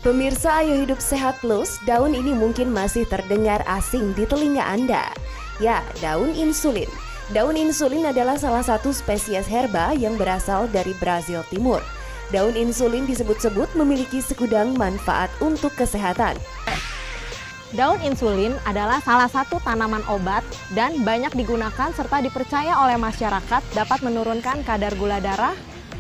Pemirsa Ayo Hidup Sehat Plus, daun ini mungkin masih terdengar asing di telinga Anda. Ya, daun insulin. Daun insulin adalah salah satu spesies herba yang berasal dari Brazil Timur. Daun insulin disebut-sebut memiliki segudang manfaat untuk kesehatan. Daun insulin adalah salah satu tanaman obat dan banyak digunakan serta dipercaya oleh masyarakat dapat menurunkan kadar gula darah,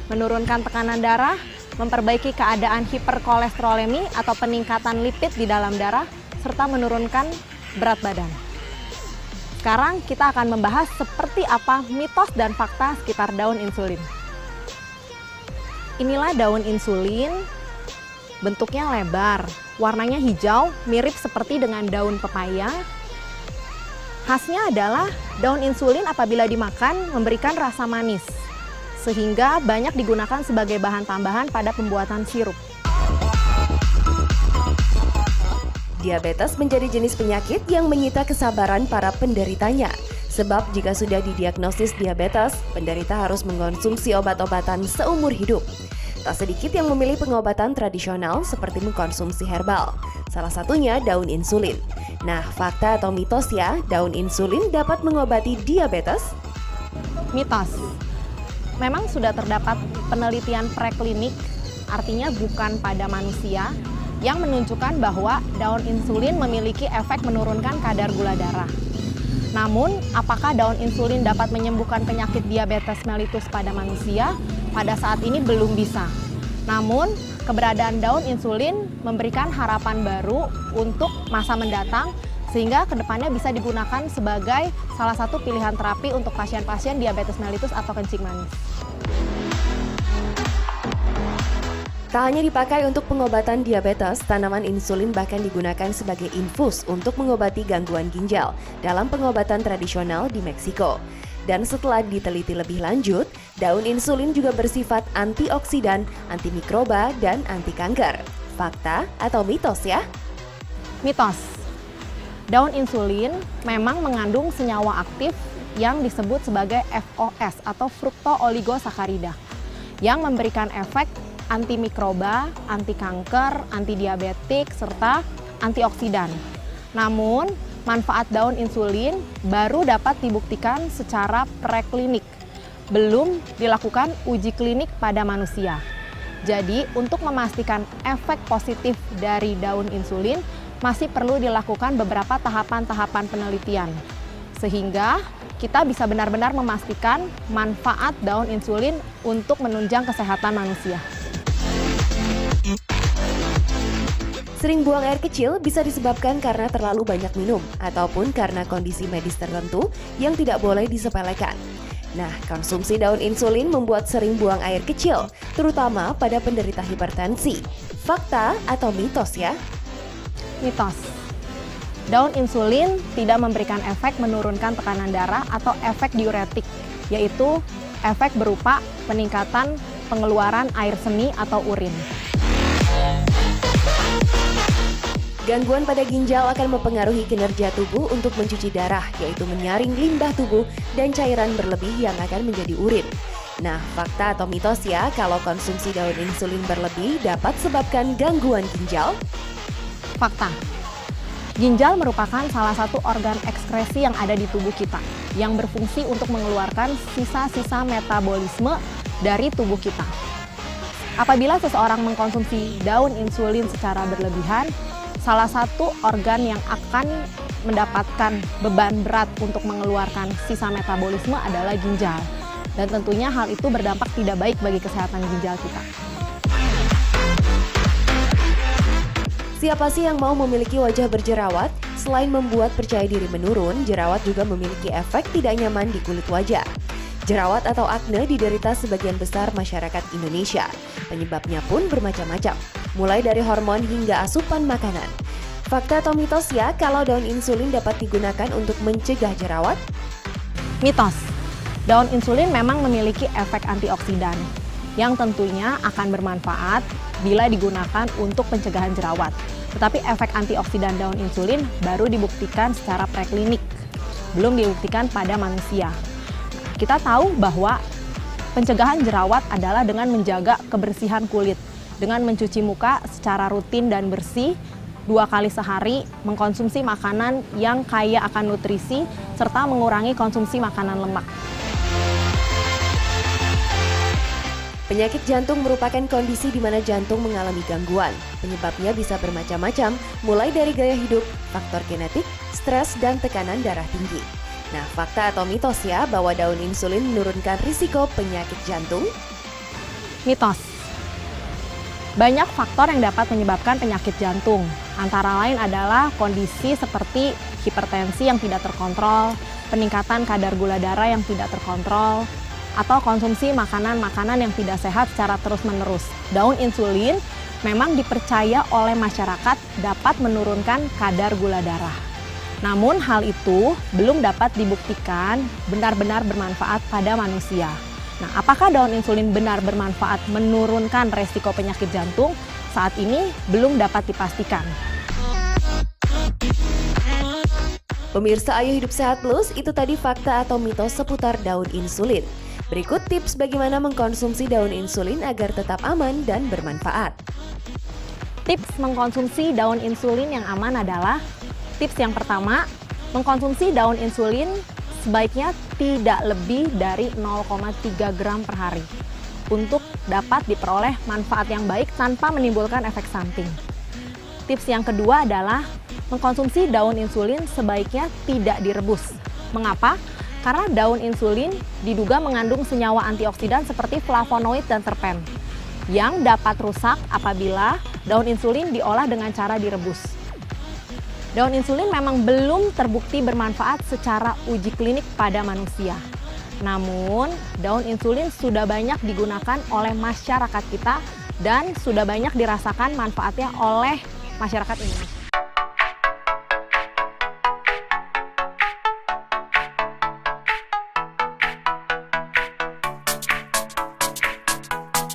menurunkan tekanan darah, memperbaiki keadaan hiperkolesterolemi atau peningkatan lipid di dalam darah, serta menurunkan berat badan. Sekarang kita akan membahas seperti apa mitos dan fakta sekitar daun insulin. Inilah daun insulin, bentuknya lebar, warnanya hijau, mirip seperti dengan daun pepaya. Khasnya adalah daun insulin apabila dimakan memberikan rasa manis, sehingga banyak digunakan sebagai bahan tambahan pada pembuatan sirup. Diabetes menjadi jenis penyakit yang menyita kesabaran para penderitanya. Sebab jika sudah didiagnosis diabetes, penderita harus mengkonsumsi obat-obatan seumur hidup. Tak sedikit yang memilih pengobatan tradisional seperti mengkonsumsi herbal. Salah satunya daun insulin. Nah, fakta atau mitos ya, daun insulin dapat mengobati diabetes? Mitos. Memang sudah terdapat penelitian preklinik, artinya bukan pada manusia, yang menunjukkan bahwa daun insulin memiliki efek menurunkan kadar gula darah. Namun, apakah daun insulin dapat menyembuhkan penyakit diabetes mellitus pada manusia? Pada saat ini belum bisa. Namun, keberadaan daun insulin memberikan harapan baru untuk masa mendatang, sehingga kedepannya bisa digunakan sebagai salah satu pilihan terapi untuk pasien-pasien diabetes mellitus atau kencing manis. Tak hanya dipakai untuk pengobatan diabetes, tanaman insulin bahkan digunakan sebagai infus untuk mengobati gangguan ginjal dalam pengobatan tradisional di Meksiko. Dan setelah diteliti lebih lanjut, daun insulin juga bersifat antioksidan, antimikroba, dan anti kanker. Fakta atau mitos ya? Mitos. Daun insulin memang mengandung senyawa aktif yang disebut sebagai FOS atau fruktooligosakarida yang memberikan efek antimikroba, anti kanker, anti diabetik, serta antioksidan. Namun, manfaat daun insulin baru dapat dibuktikan secara preklinik. Belum dilakukan uji klinik pada manusia. Jadi, untuk memastikan efek positif dari daun insulin, masih perlu dilakukan beberapa tahapan-tahapan penelitian. Sehingga kita bisa benar-benar memastikan manfaat daun insulin untuk menunjang kesehatan manusia. Sering buang air kecil bisa disebabkan karena terlalu banyak minum ataupun karena kondisi medis tertentu yang tidak boleh disepelekan. Nah, konsumsi daun insulin membuat sering buang air kecil, terutama pada penderita hipertensi. Fakta atau mitos ya? Mitos. Daun insulin tidak memberikan efek menurunkan tekanan darah atau efek diuretik, yaitu efek berupa peningkatan pengeluaran air seni atau urin. Gangguan pada ginjal akan mempengaruhi kinerja tubuh untuk mencuci darah, yaitu menyaring limbah tubuh dan cairan berlebih yang akan menjadi urin. Nah, fakta atau mitos ya, kalau konsumsi daun insulin berlebih dapat sebabkan gangguan ginjal? Fakta. Ginjal merupakan salah satu organ ekskresi yang ada di tubuh kita, yang berfungsi untuk mengeluarkan sisa-sisa metabolisme dari tubuh kita. Apabila seseorang mengkonsumsi daun insulin secara berlebihan, salah satu organ yang akan mendapatkan beban berat untuk mengeluarkan sisa metabolisme adalah ginjal. Dan tentunya hal itu berdampak tidak baik bagi kesehatan ginjal kita. Siapa sih yang mau memiliki wajah berjerawat? Selain membuat percaya diri menurun, jerawat juga memiliki efek tidak nyaman di kulit wajah. Jerawat atau akne diderita sebagian besar masyarakat Indonesia. Penyebabnya pun bermacam-macam, mulai dari hormon hingga asupan makanan. Fakta atau mitos ya kalau daun insulin dapat digunakan untuk mencegah jerawat? Mitos. Daun insulin memang memiliki efek antioksidan yang tentunya akan bermanfaat bila digunakan untuk pencegahan jerawat. Tetapi efek antioksidan daun insulin baru dibuktikan secara preklinik, belum dibuktikan pada manusia. Kita tahu bahwa pencegahan jerawat adalah dengan menjaga kebersihan kulit. dengan mencuci muka secara rutin dan bersih 2 kali sehari, mengkonsumsi makanan yang kaya akan nutrisi, serta mengurangi konsumsi makanan lemak. Penyakit jantung merupakan kondisi di mana jantung mengalami gangguan. Penyebabnya bisa bermacam-macam, mulai dari gaya hidup, faktor genetik, stres, dan tekanan darah tinggi. Nah, fakta atau mitos ya bahwa daun insulin menurunkan risiko penyakit jantung? Mitos. Banyak faktor yang dapat menyebabkan penyakit jantung. Antara lain adalah kondisi seperti hipertensi yang tidak terkontrol, peningkatan kadar gula darah yang tidak terkontrol, atau konsumsi makanan-makanan yang tidak sehat secara terus-menerus. Daun insulin memang dipercaya oleh masyarakat dapat menurunkan kadar gula darah. Namun hal itu belum dapat dibuktikan benar-benar bermanfaat pada manusia. Nah, apakah daun insulin benar bermanfaat menurunkan resiko penyakit jantung? Saat ini belum dapat dipastikan. Pemirsa Ayo Hidup Sehat Plus, itu tadi fakta atau mitos seputar daun insulin. Berikut tips bagaimana mengkonsumsi daun insulin agar tetap aman dan bermanfaat. Tips mengkonsumsi daun insulin yang aman adalah: tips yang pertama, mengkonsumsi daun insulin sebaiknya tidak lebih dari 0,3 gram per hari untuk dapat diperoleh manfaat yang baik tanpa menimbulkan efek samping. Tips yang kedua adalah mengkonsumsi daun insulin sebaiknya tidak direbus. Mengapa? Karena daun insulin diduga mengandung senyawa antioksidan seperti flavonoid dan terpen yang dapat rusak apabila daun insulin diolah dengan cara direbus. Daun insulin memang belum terbukti bermanfaat secara uji klinik pada manusia. Namun, daun insulin sudah banyak digunakan oleh masyarakat kita dan sudah banyak dirasakan manfaatnya oleh masyarakat Indonesia.